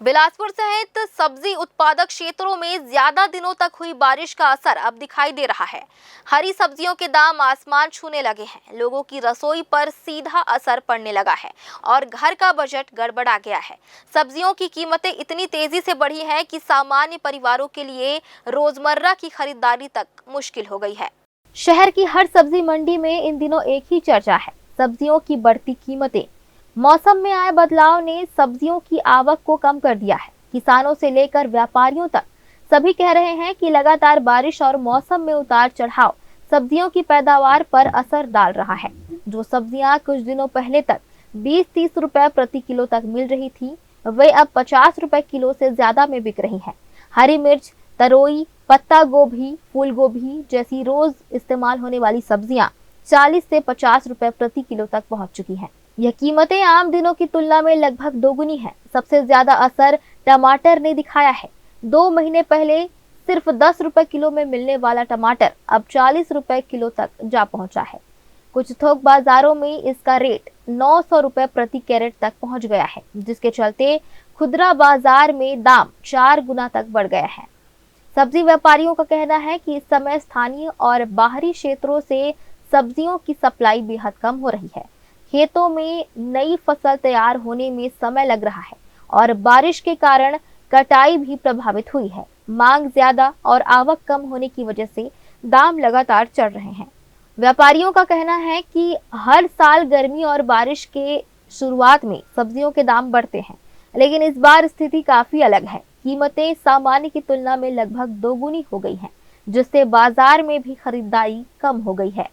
बिलासपुर सहित सब्जी उत्पादक क्षेत्रों में ज्यादा दिनों तक हुई बारिश का असर अब दिखाई दे रहा है। हरी सब्जियों के दाम आसमान छूने लगे हैं। लोगों की रसोई पर सीधा असर पड़ने लगा है और घर का बजट गड़बड़ा गया है। सब्जियों की कीमतें इतनी तेजी से बढ़ी हैं कि सामान्य परिवारों के लिए रोजमर्रा की खरीदारी तक मुश्किल हो गई है। शहर की हर सब्जी मंडी में इन दिनों एक ही चर्चा है, सब्जियों की बढ़ती कीमतें। मौसम में आए बदलाव ने सब्जियों की आवक को कम कर दिया है। किसानों से लेकर व्यापारियों तक सभी कह रहे हैं कि लगातार बारिश और मौसम में उतार चढ़ाव सब्जियों की पैदावार पर असर डाल रहा है। जो सब्जियां कुछ दिनों पहले तक 20-30 रुपए प्रति किलो तक मिल रही थी, वे अब 50 रुपए किलो से ज्यादा में बिक रही हैं। हरी मिर्च, तरोई, पत्ता गोभी, फूल गोभी जैसी रोज इस्तेमाल होने वाली सब्जियां 40 से 50 रुपए प्रति किलो तक पहुंच चुकी हैं। यह कीमतें आम दिनों की तुलना में लगभग दोगुनी है। सबसे ज्यादा असर टमाटर ने दिखाया है। 2 महीने पहले सिर्फ 10 रुपए किलो में मिलने वाला टमाटर अब 40 रुपए किलो तक जा पहुंचा है। कुछ थोक बाजारों में इसका रेट 900 रुपए प्रति कैरेट तक पहुंच गया है, जिसके चलते खुदरा बाजार में दाम 4 गुना तक बढ़ गया है। सब्जी व्यापारियों का कहना है कि इस समय स्थानीय और बाहरी क्षेत्रों से सब्जियों की सप्लाई बेहद कम हो रही है। खेतों में नई फसल तैयार होने में समय लग रहा है और बारिश के कारण कटाई भी प्रभावित हुई है। मांग ज्यादा और आवक कम होने की वजह से दाम लगातार चढ़ रहे हैं। व्यापारियों का कहना है कि हर साल गर्मी और बारिश के शुरुआत में सब्जियों के दाम बढ़ते हैं, लेकिन इस बार स्थिति काफी अलग है। कीमतें सामान्य की तुलना में लगभग दोगुनी हो गई हैं, जिससे बाजार में भी खरीदारी कम हो गई है।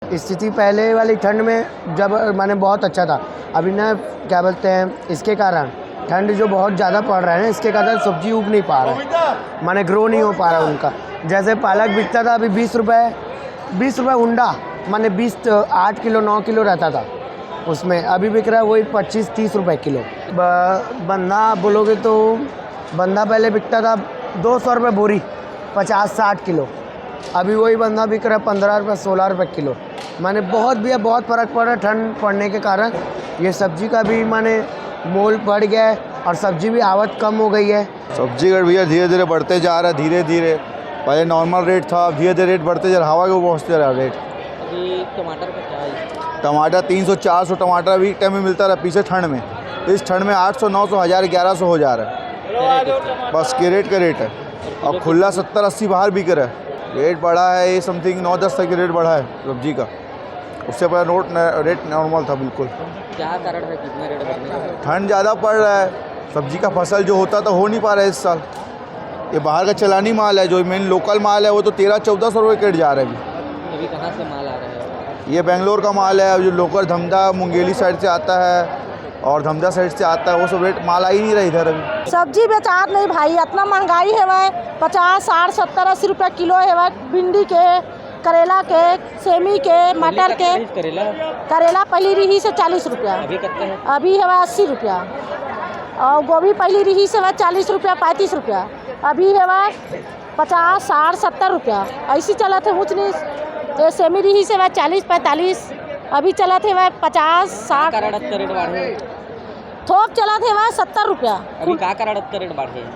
स्थिति पहले वाली ठंड में जब माने बहुत अच्छा था, अभी ना क्या बोलते हैं, इसके कारण ठंड जो बहुत ज़्यादा पड़ रहा है ना, इसके कारण सब्जी उग नहीं पा रहा है, माने ग्रो नहीं हो पा रहा उनका। जैसे पालक बिकता था अभी 20 रुपये उंडा, माने 8 किलो 9 किलो रहता था उसमें, अभी बिक रहा है वही 25-30 रुपये किलो। बंधा बोलोगे तो बंधा पहले बिकता था 200 रुपये बोरी, 50-60 किलो, अभी वही बंधा बिक रहा है 15 रुपये 16 रुपये किलो। माने बहुत फ़र्क पड़ रहा है ठंड पड़ने के कारण। ये सब्जी का भी माने मोल बढ़ गया है और सब्जी भी आवक कम हो गई है। सब्जी का भैया धीरे धीरे बढ़ते जा रहा है, धीरे धीरे। पहले नॉर्मल रेट था, धीरे धीरे रेट बढ़ते जा रहा, हवा के पहुँचते रहा रेट। अभी टमाटर का क्या है? टमाटर 300-400 टमाटर अभी टाइम में मिलता रहा पीछे ठंड में। इस ठंड में 800-900 1000 1100 हो जा रहा है, बस कैरेट का रेट है। और खुला 70-80 बाहर बिक रहा है। रेट बढ़ा है, ये समथिंग 9-10 तक रेट बढ़ा है सब्जी का। उससे पहले रेट नॉर्मल था बिल्कुल। क्या कारण है कितना रेट बढ़ने का? ठंड ज़्यादा पड़ रहा है, सब्जी का फसल जो होता था हो नहीं पा रहा है इस साल। ये बाहर का चलानी माल है, जो मेन लोकल माल है वो तो 1300-1400 रुपये कैरेट जा रहा है अभी कहाँ से माल आ रहा है? ये बेंगलोर का माल है, जो लोकल धमधा मुंगेली साइड से आता है और धमधा साइड से आता है, वो सब रेट माल आ ही नहीं रहा इधर अभी। सब्जी बेचार नहीं भाई, इतना महंगाई है वह 50, 60, 70, 80 रुपये किलो है वह। भिंडी के, करेला के, सेमी के, मटर के। करेला पहली रही से 40 रुपया, अभी कितना है? अभी है वह 80 रुपया। और गोभी पहली रही से वह 40 रुपया 35 रुपया, अभी है वह 50, 60, 70 रुपया। ऐसी चला थे ऊँच नीच। सेमी रही से वह 40-45, अभी चला थे वह 50-60। का रेट बढ़े? थोक चला थे वह 70 रुपया। अभी का रेट बढ़े?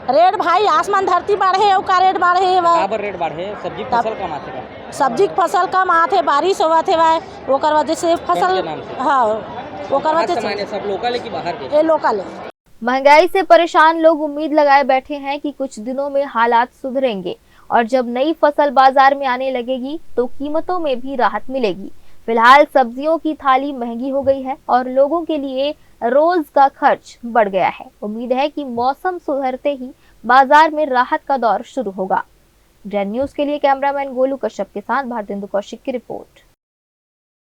रेट भाई आसमान धरती बढ़े और का रेट बढ़े है वह। का रेट बढ़े? सब्जी फसल कम आते का? सब्जी की फसल कम आते, बारिश हुआ थे वह, ओकर वजह से फसल। हाँ, ओकर वजह से सब लोकल है कि बाहर के? ये लोकल है। महंगाई से परेशान लोग उम्मीद लगाए बैठे हैं कि कुछ दिनों में हालात सुधरेंगे और जब नई फसल बाजार में आने लगेगी तो कीमतों में भी राहत मिलेगी। फिलहाल सब्जियों की थाली महंगी हो गई है और लोगों के लिए रोज का खर्च बढ़ गया है। उम्मीद है कि मौसम सुधरते ही बाजार में राहत का दौर शुरू होगा। ग्रैंड न्यूज के लिए कैमरामैन गोलू कश्यप के साथ भारतेंदु कौशिक की रिपोर्ट।